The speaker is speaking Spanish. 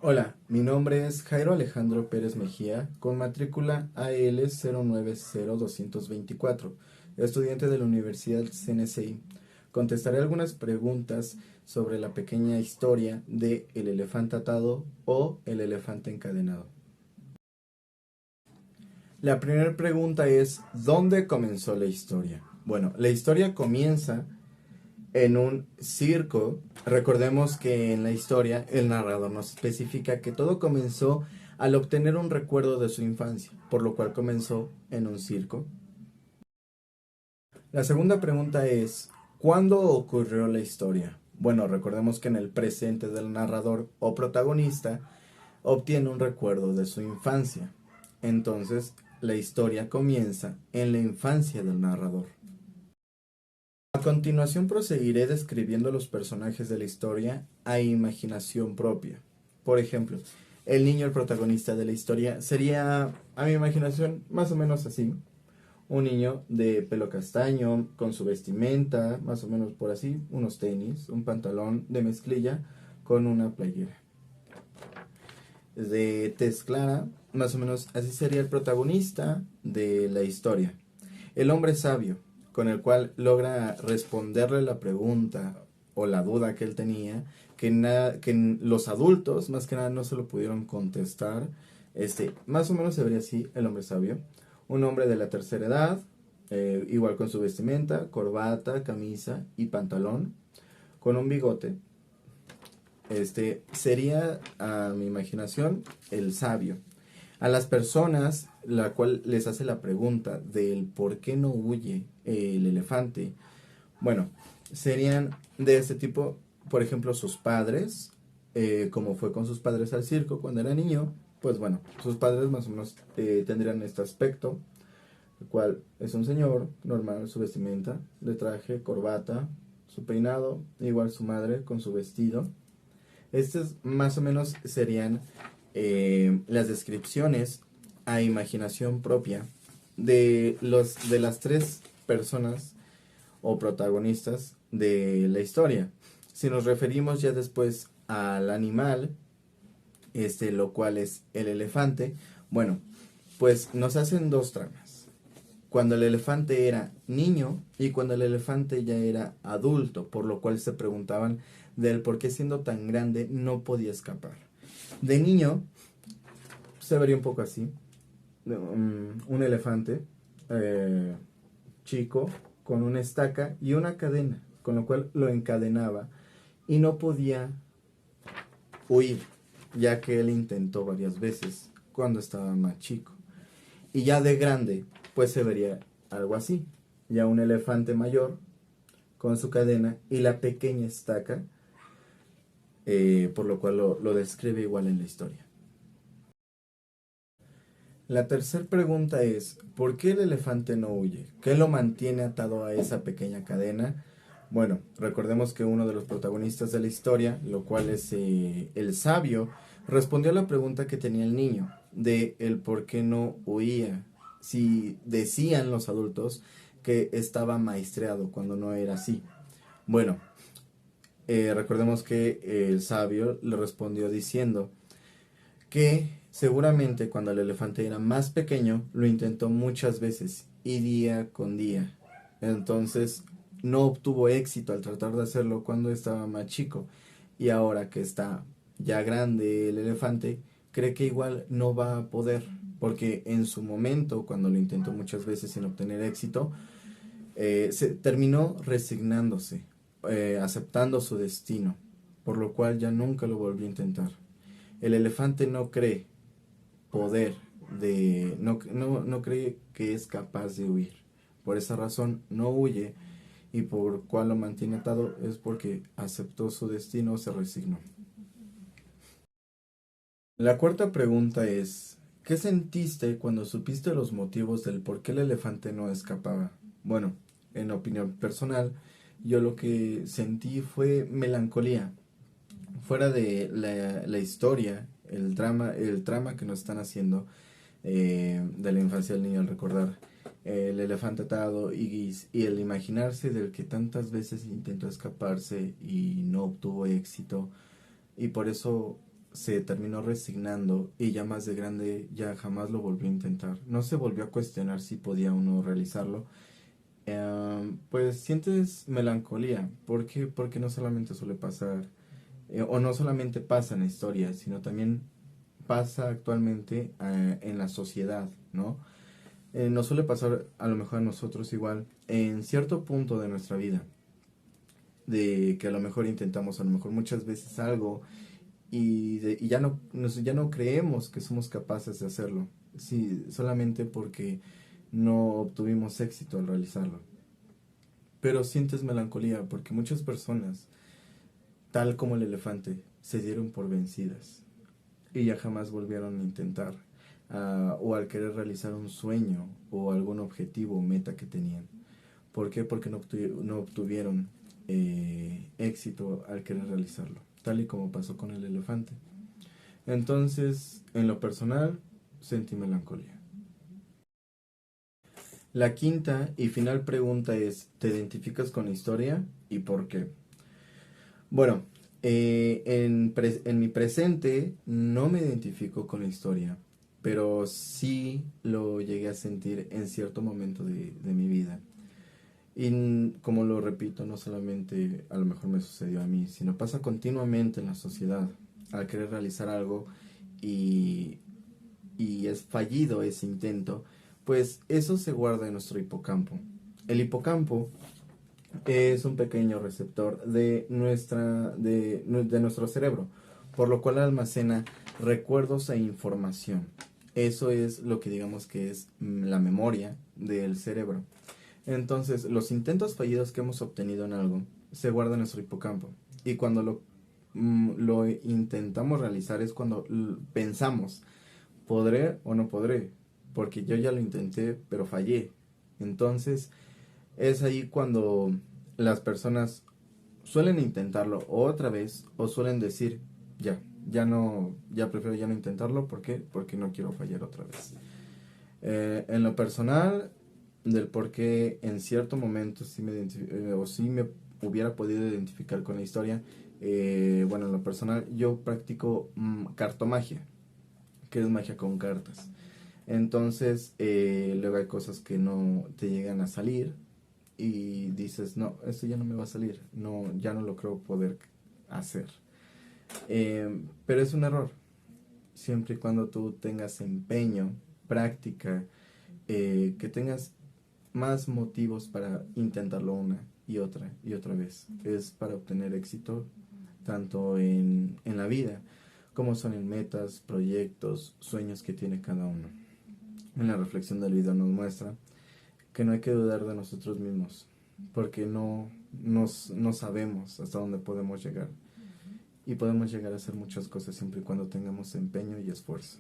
Hola, mi nombre es Jairo Alejandro Pérez Mejía, con matrícula AL 090224, estudiante de la Universidad CNCI. Contestaré algunas preguntas sobre la pequeña historia de El elefante atado o El elefante encadenado. La primera pregunta es, ¿dónde comenzó la historia? Bueno, la historia comienza en un circo. Recordemos que en la historia el narrador nos especifica que todo comenzó al obtener un recuerdo de su infancia, por lo cual comenzó en un circo. La segunda pregunta es, ¿cuándo ocurrió la historia? Bueno, recordemos que en el presente del narrador o protagonista obtiene un recuerdo de su infancia. Entonces, la historia comienza en la infancia del narrador. A continuación proseguiré describiendo los personajes de la historia a imaginación propia. Por ejemplo, el niño, el protagonista de la historia, sería, a mi imaginación, más o menos así. Un niño de pelo castaño, con su vestimenta, más o menos por así, unos tenis, un pantalón de mezclilla con una playera. De tez clara, más o menos así sería el protagonista de la historia. El hombre sabio, con el cual logra responderle la pregunta o la duda que él tenía, que los adultos más que nada no se lo pudieron contestar. Más o menos se vería así el hombre sabio. Un hombre de la tercera edad, igual con su vestimenta, corbata, camisa y pantalón, con un bigote. Sería, a mi imaginación, el sabio. A las personas, la cual les hace la pregunta del por qué no huye el elefante, bueno, serían de este tipo, por ejemplo, sus padres, como fue con sus padres al circo cuando era niño, pues bueno, sus padres más o menos tendrían este aspecto, el cual es un señor normal, su vestimenta, de traje, corbata, su peinado, igual su madre con su vestido. Estas más o menos serían las descripciones a imaginación propia de las tres personas o protagonistas de la historia. Si nos referimos ya después al animal, lo cual es el elefante, bueno, pues nos hacen dos tramas. Cuando el elefante era niño y cuando el elefante ya era adulto, por lo cual se preguntaban del por qué siendo tan grande no podía escapar. De niño se vería un poco así, un elefante chico con una estaca y una cadena, con lo cual lo encadenaba y no podía huir, ya que él intentó varias veces cuando estaba más chico. Y ya de grande, pues se vería algo así, ya un elefante mayor con su cadena y la pequeña estaca, por lo cual lo describe igual en la historia. La tercera pregunta es, ¿por qué el elefante no huye? ¿Qué lo mantiene atado a esa pequeña cadena? Bueno, recordemos que uno de los protagonistas de la historia, lo cual es el sabio, respondió a la pregunta que tenía el niño, de el por qué no huía. Si decían los adultos que estaba maestreado cuando no era así. Bueno, recordemos que el sabio le respondió diciendo que seguramente cuando el elefante era más pequeño lo intentó muchas veces y día con día. Entonces no obtuvo éxito al tratar de hacerlo cuando estaba más chico. Y ahora que está ya grande el elefante, cree que igual no va a poder. Porque en su momento, cuando lo intentó muchas veces sin obtener éxito, se terminó resignándose, aceptando su destino, por lo cual ya nunca lo volvió a intentar. El elefante no cree poder no cree que es capaz de huir. Por esa razón no huye y por cuál lo mantiene atado es porque aceptó su destino, se resignó. La cuarta pregunta es, ¿qué sentiste cuando supiste los motivos del por qué el elefante no escapaba? Bueno, en opinión personal, yo lo que sentí fue melancolía. Fuera de la historia, el trama que nos están haciendo de la infancia del niño al recordar el elefante atado y el imaginarse del que tantas veces intentó escaparse y no obtuvo éxito y por eso se terminó resignando y ya más de grande ya jamás lo volvió a intentar. No se volvió a cuestionar si podía o no realizarlo. Pues sientes melancolía. ¿Por qué? Porque no solamente suele pasar, o no solamente pasa en la historia, sino también pasa actualmente en la sociedad, ¿no? Nos suele pasar a lo mejor a nosotros igual en cierto punto de nuestra vida, de que a lo mejor intentamos a lo mejor muchas veces algo y ya no, ya no creemos que somos capaces de hacerlo, sí, solamente porque no obtuvimos éxito al realizarlo. Pero sientes melancolía porque muchas personas, tal como el elefante, se dieron por vencidas y ya jamás volvieron a intentar, o al querer realizar un sueño o algún objetivo o meta que tenían. ¿Por qué? Porque no obtuvieron éxito al querer realizarlo, tal y como pasó con el elefante. Entonces, en lo personal, sentí melancolía. La quinta y final pregunta es, ¿te identificas con la historia y por qué? Bueno, en mi presente no me identifico con la historia, pero sí lo llegué a sentir en cierto momento de mi vida. Y como lo repito, no solamente a lo mejor me sucedió a mí, sino pasa continuamente en la sociedad. Al querer realizar algo y, y es fallido ese intento, pues eso se guarda en nuestro hipocampo. El hipocampo es un pequeño receptor de nuestro cerebro, por lo cual almacena recuerdos e información. Eso es lo que digamos que es la memoria del cerebro. Entonces, los intentos fallidos que hemos obtenido en algo se guardan en nuestro hipocampo. Y cuando lo intentamos realizar es cuando pensamos, ¿podré o no podré? Porque yo ya lo intenté, pero fallé. Entonces, es ahí cuando las personas suelen intentarlo otra vez o suelen decir, ya no, ya prefiero ya no intentarlo. ¿Por qué? Porque no quiero fallar otra vez. En lo personal, del por qué en cierto momento sí o sí me hubiera podido identificar con la historia, bueno, en lo personal yo practico cartomagia, que es magia con cartas. Entonces, luego hay cosas que no te llegan a salir y dices, no, esto ya no me va a salir, no, ya no lo creo poder hacer. Pero es un error, siempre y cuando tú tengas empeño, práctica, que tengas más motivos para intentarlo una y otra vez. Es para obtener éxito tanto en la vida como son en metas, proyectos, sueños que tiene cada uno. En la reflexión del video nos muestra que no hay que dudar de nosotros mismos, porque no sabemos hasta dónde podemos llegar. Y podemos llegar a hacer muchas cosas siempre y cuando tengamos empeño y esfuerzo.